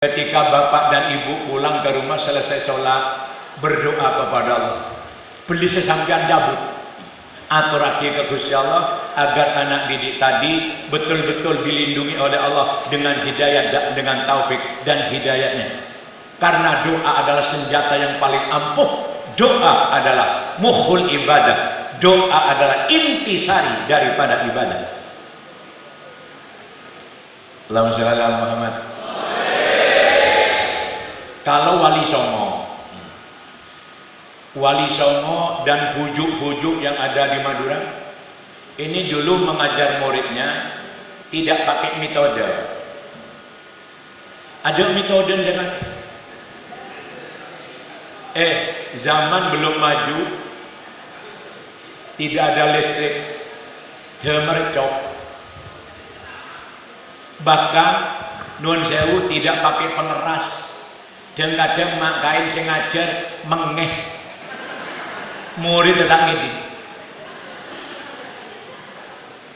Ketika bapak dan ibu pulang ke rumah selesai sholat, berdoa kepada Allah, beli sesampian cabut aturake ke Gusti Allah agar anak didik tadi betul-betul dilindungi oleh Allah dengan hidayah, dengan taufik dan hidayahnya. Karena doa adalah senjata yang paling ampuh. Doa adalah mukhul ibadah. Doa adalah intisari daripada ibadah. Allahumma sholli ala Muhammad. Kalau Wali Songo dan bujuk-bujuk yang ada di Madura ini dulu mengajar muridnya tidak pakai metode. Ada metode dengan zaman belum maju, tidak ada listrik, demercok, bahkan nuwun sewu tidak pakai pengeras. Dan kadang mak kain sing ngajar mengeh murid tetap ngidi.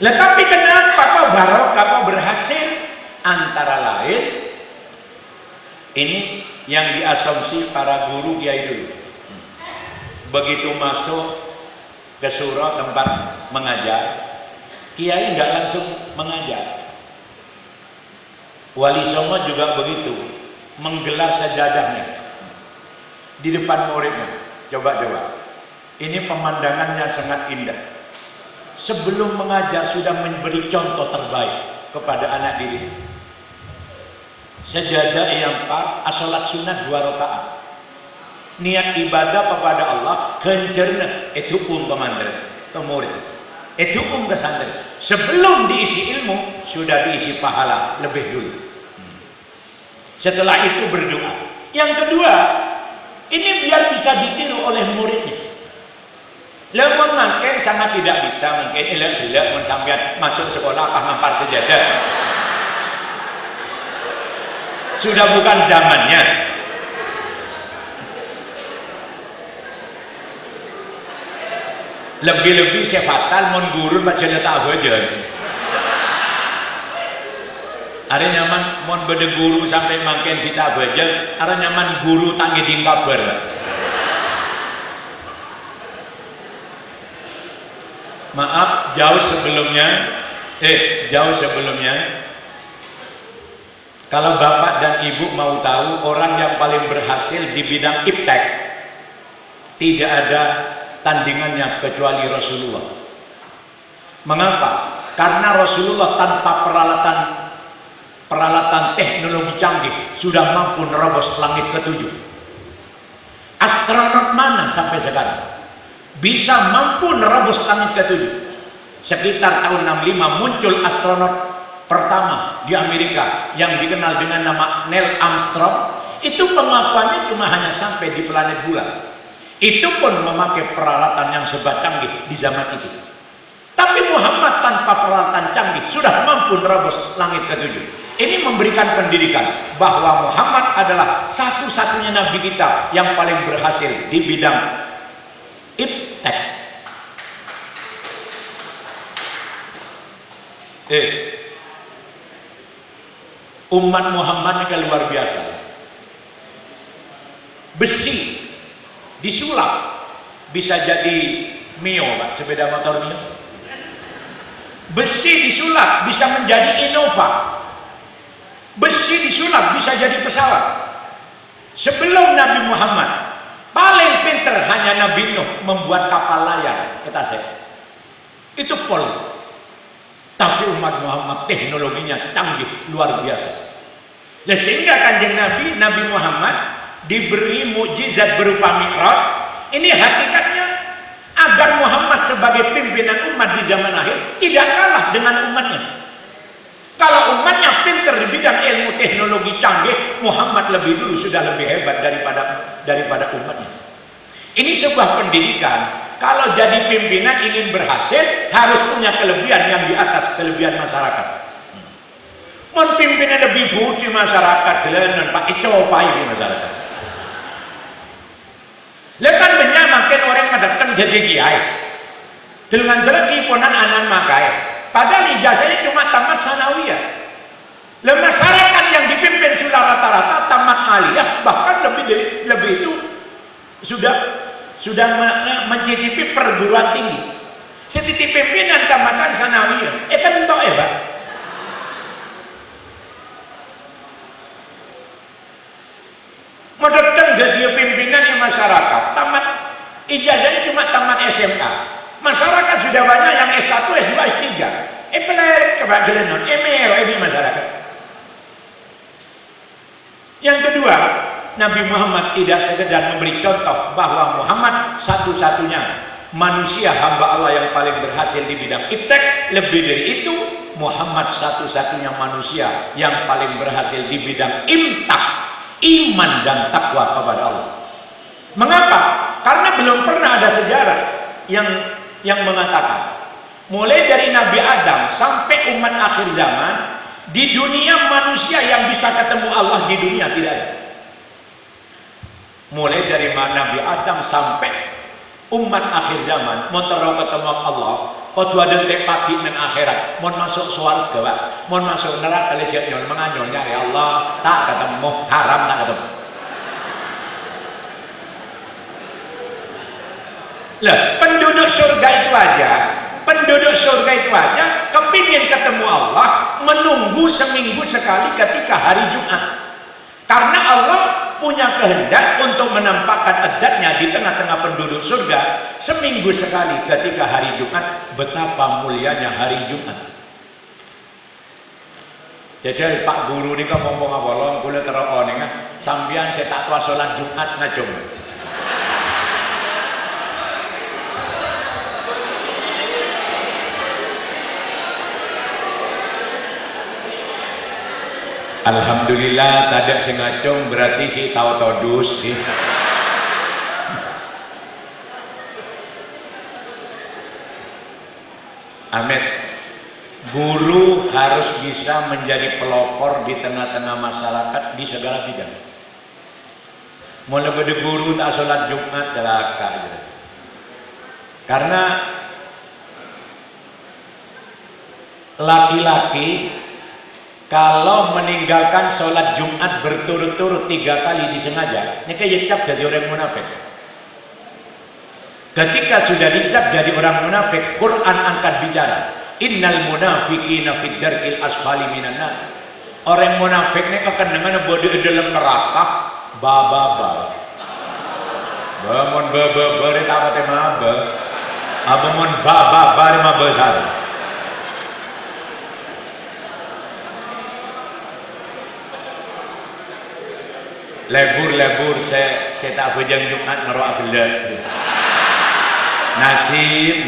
Lah tapi kenapa kok barokah, kok berhasil? Antara lain ini yang diasumsi para guru kiai dulu. Begitu masuk ke surau tempat mengajar, kiai nggak langsung mengajar. Wali Songo juga begitu, menggelar sajadahnya di depan muridnya. Coba ini pemandangannya sangat indah. Sebelum mengajar sudah memberi contoh terbaik kepada anak didik. Sajadah yang salat sunat 2 rakaat, niat ibadah kepada Allah, gencerna itu pemandangan ke murid, itu ke santri. Sebelum diisi ilmu sudah diisi pahala lebih dulu. Setelah itu berdoa. Yang kedua, ini biar bisa ditiru oleh muridnya. Lemon makin sangat tidak bisa, mungkin elek-elek sampai masuk sekolah ngampar sejadah. Sudah bukan zamannya. Lebih-lebih sefatan mon guru baca letak aja. Ada nyaman mon bede guru sampai makin kita baca, ada nyaman guru tangi tingkaber. Maaf, jauh sebelumnya kalau bapak dan ibu mau tahu orang yang paling berhasil di bidang iptek, tidak ada tandingannya kecuali Rasulullah. Mengapa? Karena Rasulullah tanpa peralatan teknologi canggih sudah mampu nerobos langit ke-7. Astronot mana sampai sekarang bisa mampu nerobos langit ke-7? Sekitar tahun 65 muncul astronot pertama di Amerika yang dikenal dengan nama Neil Armstrong. Itu pengakuannya cuma hanya sampai di planet bulan. Itu pun memakai peralatan yang serba canggih di zaman itu. Tapi Muhammad tanpa peralatan canggih sudah mampu nerobos langit ke-7. Ini memberikan pendidikan bahwa Muhammad adalah satu-satunya nabi kita yang paling berhasil di bidang iptek. Umat Muhammad ini luar biasa. Besi disulap bisa jadi Mio, Pak, sepeda motor Mio. Besi disulap bisa menjadi Innova. Besi disulap bisa jadi pesawat. Sebelum Nabi Muhammad, paling pinter hanya Nabi Nuh membuat kapal layar, kata saya. Itu pol. Tapi umat Muhammad teknologinya canggih luar biasa. Nah, sehingga kanjeng Nabi Muhammad diberi mukjizat berupa Mi'raj. Ini hakikatnya agar Muhammad sebagai pimpinan umat di zaman akhir tidak kalah dengan umatnya. Kalau umatnya pinter di bidang ilmu teknologi canggih, Muhammad lebih dulu sudah lebih hebat daripada umatnya. Ini sebuah pendidikan. Kalau jadi pimpinan ingin berhasil harus punya kelebihan yang di atas kelebihan masyarakat. Mon pimpinan lebih budi masyarakat, delenan Pak copai di masyarakat. Lekan banyak makin orang mendatang jadi kiai. Dengan deleki ponan anan makai. Padahal ijazahnya cuma tamat sanawiyah. Lah masyarakat yang dipimpin sudah rata-rata tamat aliyah, bahkan lebih itu sudah mencicipi perguruan tinggi. Setiti pimpinan tamatan sanawiyah. Kan entok ya, Pak. Mendatang jadi pimpinan yang masyarakat, tamat ijazahnya cuma tamat SMA. Masyarakat sudah banyak yang S1, S2, S3. Pelet kebagelenon, mero ini masyarakat. Yang kedua, Nabi Muhammad tidak sekedar memberi contoh bahwa Muhammad satu-satunya manusia hamba Allah yang paling berhasil di bidang iptek. Lebih dari itu, Muhammad satu-satunya manusia yang paling berhasil di bidang imtak, iman dan takwa kepada Allah. Mengapa? Karena belum pernah ada sejarah yang mengatakan mulai dari Nabi Adam sampai umat akhir zaman, di dunia manusia yang bisa ketemu Allah di dunia tidak ada. Mulai dari Nabi Adam sampai umat akhir zaman mau ketemu Allah, kau dua detik pagi dan akhirat, mau masuk surga, Pak, mau masuk neraka lecet nyol menganyol nyari Allah, tak ketemu, haram tak ketemu. Lah, penduduk surga itu aja kepingin ketemu Allah, menunggu seminggu sekali ketika hari Jumat. Karena Allah punya kehendak untuk menampakkan adatnya di tengah-tengah penduduk surga seminggu sekali ketika hari Jumat. Betapa mulianya hari Jumat. Jajal Pak Guru ini kan ngomong apa long kula terok ning sampeyan saya tak tua salat Jumat ngajung. Alhamdulillah tidak sengacung berarti kita tahu todus sih. Amin. Guru harus bisa menjadi pelopor di tengah-tengah masyarakat di segala bidang. Mulai pada guru tak sholat Jumat celaka. Karena laki-laki kalau meninggalkan sholat Jumat berturut-turut 3 kali disengaja, ini kayak dicap jadi orang munafik. Ketika sudah dicap jadi orang munafik, Quran angkat bicara, innal munafiqina fid darkil asfali minan nar. Orang munafik ini akan dengan bodoh dalam neraka, bababa. Bamon bababa itu apa tema apa? Abamon bababa itu besar. Lebur saya tak bejang Jumat ngerok gelap. Nasib.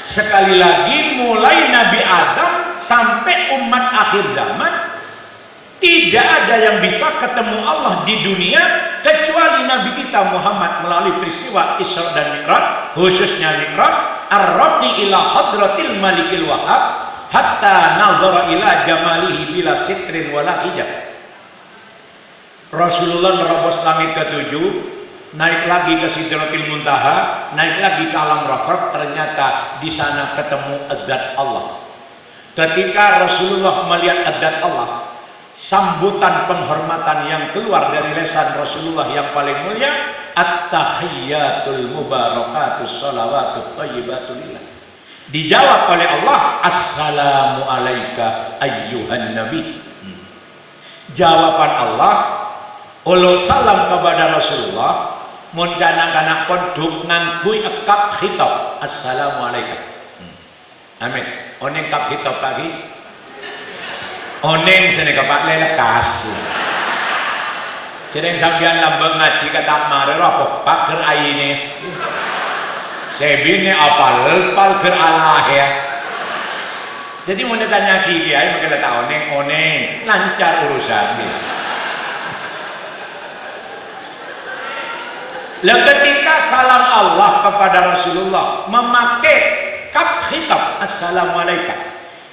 Sekali lagi mulai Nabi Adam sampai umat akhir zaman tidak ada yang bisa ketemu Allah di dunia kecuali Nabi kita Muhammad melalui peristiwa Isra dan Mi'raj, khususnya Mi'raj ar-raqi ila hadratil malikil wahab hatta nazara ila jamalihi bila sitrin wala hijab. Rasulullah merobos langit ke-7, naik lagi ke Sidratil Muntaha, naik lagi ke alam rafaq, ternyata di sana ketemu adat Allah. Ketika Rasulullah melihat adat Allah, sambutan penghormatan yang keluar dari lisan Rasulullah yang paling mulia, at-tahiyyatul mubarakatus shalawatut thayyibatu lillah. Dijawab oleh Allah, assalamu alayka ayyuhan nabi. Jawaban Allah, ulu salam kepada Rasulullah, mun kanak-kanak pondok ngangkui ekap khitab, assalamu alayka. Amin. Oneng kap khitab pagi. Oneng sini kepak lelekas. Sedang sambian lambang ngaji kata mare apa pak ger aine. Sebine apal ger Allah ya. Jadi mau ditanya kiai mungkin letak oneng lancar urusan. Lah ketika salam Allah kepada Rasulullah memakai kap khitab assalamualaikum,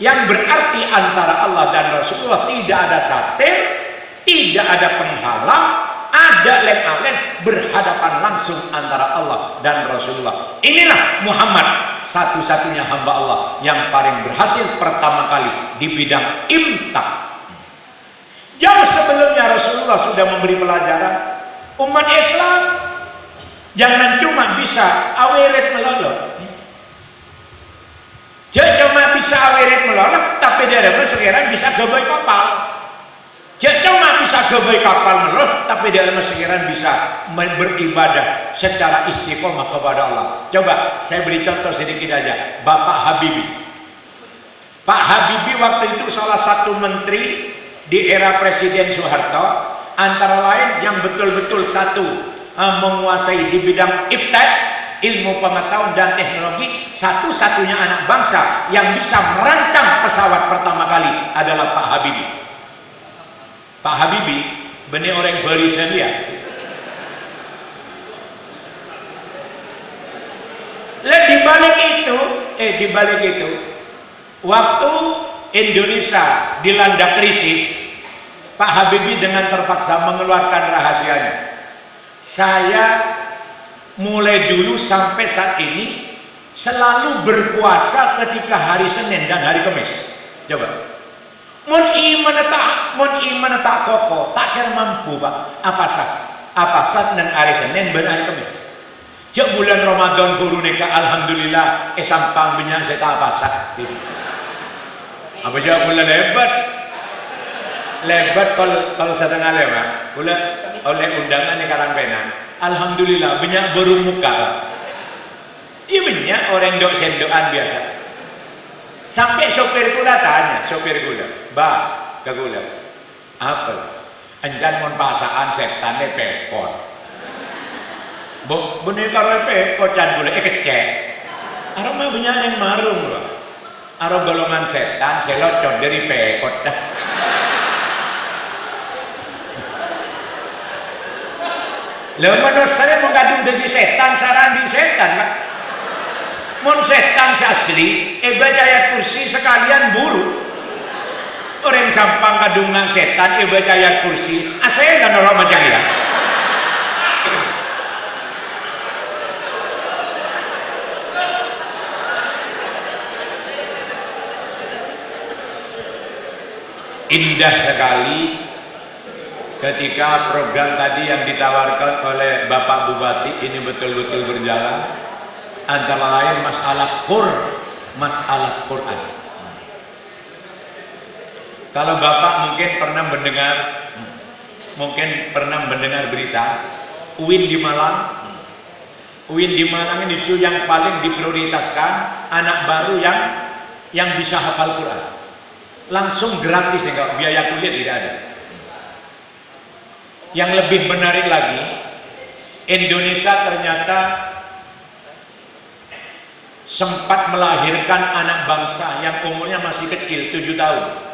yang berarti antara Allah dan Rasulullah tidak ada satir, tidak ada penghalang, ada lem-alem berhadapan langsung antara Allah dan Rasulullah. Inilah Muhammad, satu-satunya hamba Allah yang paling berhasil pertama kali di bidang imtak. Jauh sebelumnya Rasulullah sudah memberi pelajaran umat Islam jangan cuma bisa aweret melolot. Jangan cuma bisa aweret melolot, tapi dia sekarang bisa gabai kapal. Jangan cuma bisa gabai kapal melolot, tapi dia sekarang bisa beribadah secara istiqomah kepada Allah. Coba saya beri contoh sedikit aja. Bapak Habibie. Pak Habibie waktu itu salah satu menteri di era Presiden Soeharto, antara lain yang betul-betul menguasai di bidang iptek, ilmu pengetahuan dan teknologi, satu-satunya anak bangsa yang bisa merancang pesawat pertama kali adalah Pak Habibie. Pak Habibie benih orang barisan dia. Di balik itu, waktu Indonesia dilanda krisis, Pak Habibie dengan terpaksa mengeluarkan rahasianya. Saya mulai dulu sampai saat ini selalu berpuasa ketika hari Senin dan hari Kamis. Coba. Mun iman tak kokoh, tak kira mampu, Pak. Apa sah dan hari Senin dan hari Kamis. Cek bulan Ramadan guru nikah, alhamdulillah, sampang banyak saya tak apa sah. Apa jawab bulan lebat kalau setengah lewat, bulan oleh undangan di Karangpenan. Alhamdulillah banyak berumuka. Iya banyak orang dok sendokan biasa. Sampai sopir gula tanya, ke gula, apa? Enjan mon pasaan setan pekot. Bener karo pekot can gula kecek. Arah mah banyak yang marung loh. Arah golongan setan selocot dari pekot dah. Lalu menurut saya menggadung dari setan, saran di setan, Pak. Mon setan asli, baca ayat kursi sekalian buru. Orang sampang kadungan setan, baca ayat kursi, saya dan orang macam ya. Indah sekali ketika program tadi yang ditawarkan oleh Bapak Bupati ini betul-betul berjalan, antara lain masalah Quran. Kalau Bapak mungkin pernah mendengar berita UIN di Malang ini isu yang paling diprioritaskan anak baru yang bisa hafal Quran. Langsung gratis nih, biaya kuliah tidak ada. Yang lebih menarik lagi, Indonesia ternyata sempat melahirkan anak bangsa yang umurnya masih kecil, 7 tahun.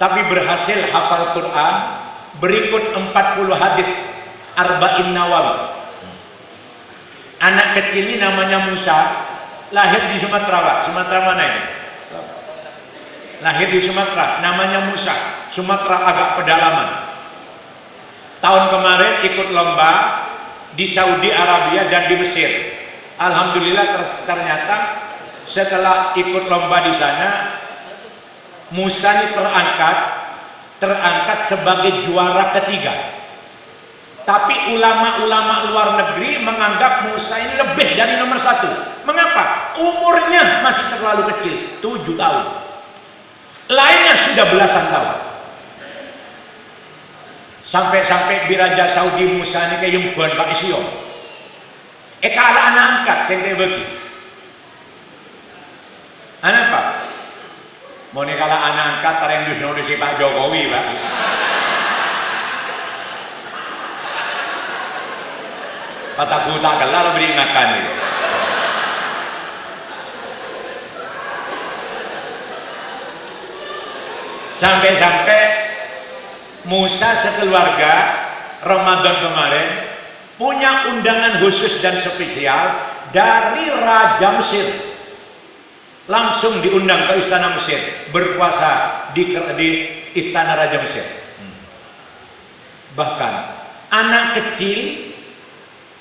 Tapi berhasil hafal Quran, berikut 40 hadis Arba'in Nawawi. Anak kecil ini namanya Musa, lahir di Sumatera, Pak. Sumatera mana ini? Lahir di Sumatera, namanya Musa. Sumatera agak pedalaman. Tahun kemarin ikut lomba di Saudi Arabia dan di Mesir. Alhamdulillah ternyata setelah ikut lomba di sana, Musa ini terangkat sebagai juara ketiga. Tapi ulama-ulama luar negeri menganggap Musa ini lebih dari nomor 1. Mengapa? Umurnya masih terlalu kecil, 7 tahun. Lainnya sudah belasan tahun. Sampai Biraja Saudi Musa ini kayak yumbuan Pak Isyo. Kalah anak angkat kayak bagi. Anak apa? Mau kalah anak angkat tareng dus Pak Jokowi, Pak. Patah buta kelar beringatkan itu. Sampai Musa sekeluarga Ramadan kemarin punya undangan khusus dan spesial dari Raja Mesir. Langsung diundang ke Istana Mesir berpuasa di Istana Raja Mesir. Bahkan anak kecil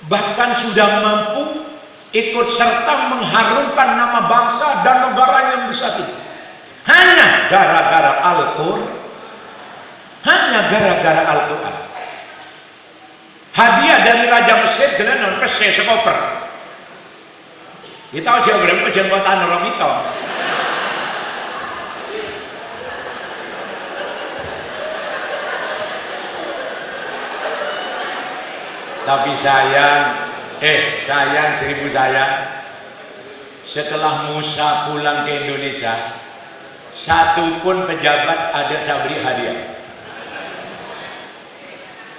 bahkan sudah mampu ikut serta mengharumkan nama bangsa dan negara yang besar itu. Hanya gara-gara Al-Quran. Hanya gara-gara Al-Quran. Hadiah dari Raja Mesir dengan pese sekoper. Kita aja berapa jenggotan orang itu. Tapi sayang seribu sayang, setelah Musa pulang ke Indonesia, satu pun pejabat ada saya beri hadiah.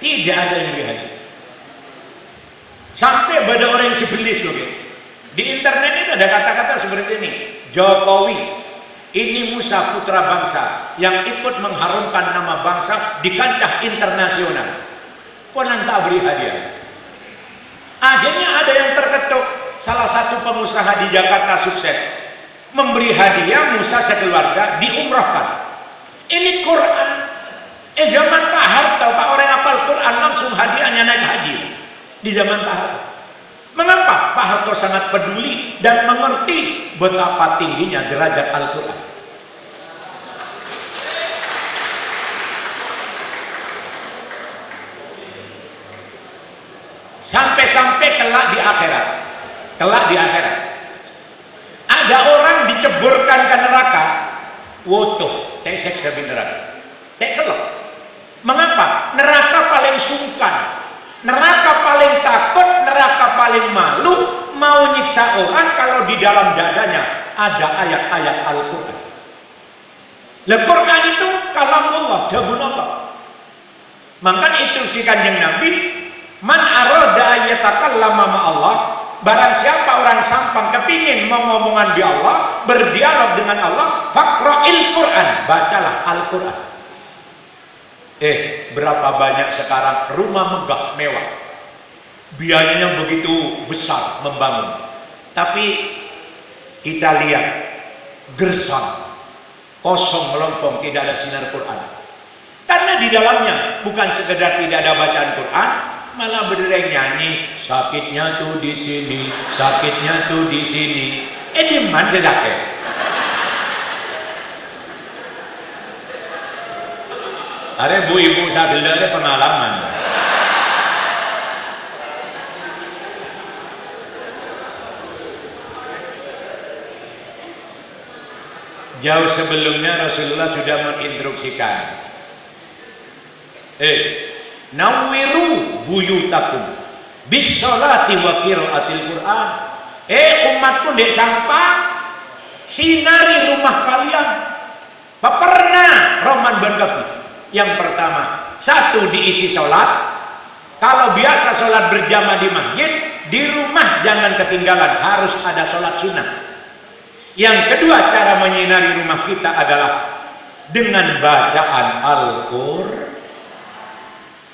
Tidak ada yang beri hadiah. Sampai ada orang yang sebelis loh. Di internet ini ada kata-kata seperti ini. Jokowi, ini Musa putra bangsa yang ikut mengharumkan nama bangsa di kancah internasional. Kok nanti beri hadiah? Akhirnya ada yang terketuk. Salah satu pengusaha di Jakarta sukses memberi hadiah Musa sekeluarga diumrohkan. Ini Quran. Zaman Pak Harto, Pak orang hafal Quran langsung hadiahnya naik haji. Di zaman Pak Harto. Mengapa Pak Harto sangat peduli dan mengerti betapa tingginya derajat Al-Quran? Sampai-sampai kelak di akhirat ada orang diceburkan ke neraka, woto tesek sabi neraka kelak. Mengapa? Neraka paling sungkan, neraka paling takut, neraka paling malu mau nyiksa orang kalau di dalam dadanya ada ayat-ayat Al-Quran. Al-Quran itu kalam Allah, jagun Allah. Maka itu si Kanjeng Nabi, man arada ayatakallama ma Allah, barang siapa orang sampang kepingin mau ngomongan di Allah, berdialog dengan Allah, faqra'il Quran, bacalah Al-Quran. Berapa banyak sekarang rumah megah mewah, biayanya begitu besar membangun, tapi kita lihat gersang, kosong melompong, tidak ada sinar Quran. Karena di dalamnya bukan sekedar tidak ada bacaan Quran, malah berdiri nyanyi, sakitnya tuh di sini, sakitnya tuh di sini. Di mana sakit? Ada ibu-ibu sambil ada pengalaman. Jauh sebelumnya Rasulullah sudah menginstruksikan, nawiru buyutakum bisolati wa qiraatil Quran. Umatku dek sampah, sinari rumah kalian. Pernah Roman Bangapi. Yang pertama, satu diisi sholat. Kalau biasa sholat berjamaah di masjid, di rumah jangan ketinggalan, harus ada sholat sunnah. Yang kedua, cara menyinari rumah kita adalah dengan bacaan Al-Qur'an.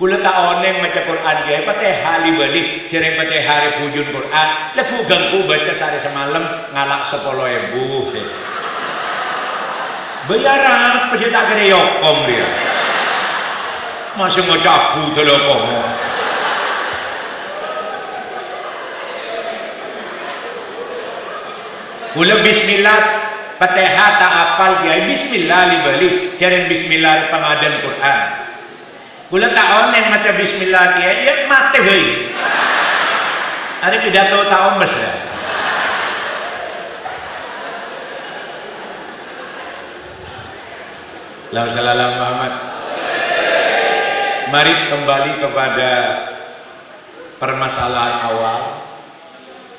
Kula tak oneng maca Quran dia, pateh hali balik, cereng pateh hari pujun Quran, leku ganggu baca sehari semalam ngalak 10.000. Bayaran pasti tak kena yokom dia. Masih ngecapu telepon. Kula bismillah Fatihah tak apal dia, bismillah li balik, cereng bismillah pengadan Quran. Kula tak oneng macam bismillah dia, ya mati hei. Ada pidato tak omes ya. Allahu sallallahu Muhammad. Mari kembali kepada permasalahan awal.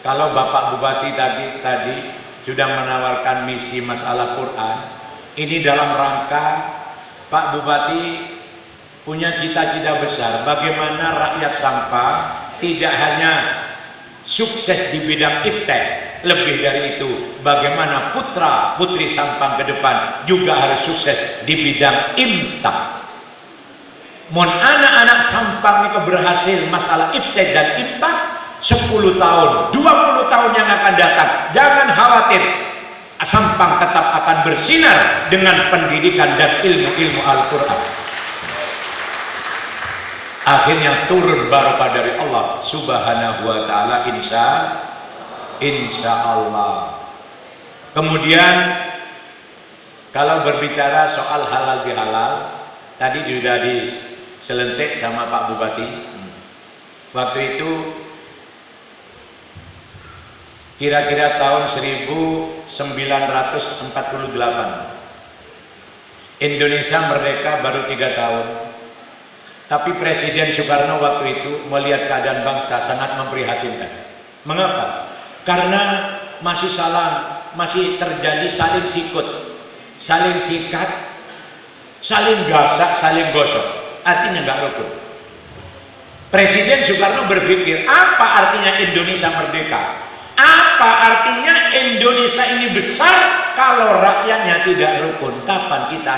Kalau Bapak Bupati tadi sudah menawarkan misi masalah Quran, ini dalam rangka Pak Bupati punya cita-cita besar bagaimana rakyat Sampang tidak hanya sukses di bidang iptek, lebih dari itu bagaimana putra putri Sampang ke depan juga harus sukses di bidang imtak. Mon anak-anak Sampang itu berhasil masalah iptek dan imtak, 10 tahun 20 tahun yang akan datang jangan khawatir, Sampang tetap akan bersinar dengan pendidikan dan ilmu-ilmu Al-Quran. Akhirnya turun barokah dari Allah Subhanahu wa taala, insya Allah. Kemudian kalau berbicara soal halal bihalal, tadi sudah diselentik sama Pak Bupati. Waktu itu kira-kira tahun 1948 Indonesia merdeka baru 3 tahun. Tapi Presiden Soekarno waktu itu melihat keadaan bangsa sangat memprihatinkan. Mengapa? Karena masih terjadi saling sikut, saling sikat, saling gasak, saling gosok. Artinya nggak rukun. Presiden Soekarno berpikir, apa artinya Indonesia merdeka? Apa artinya Indonesia ini besar kalau rakyatnya tidak rukun? Kapan kita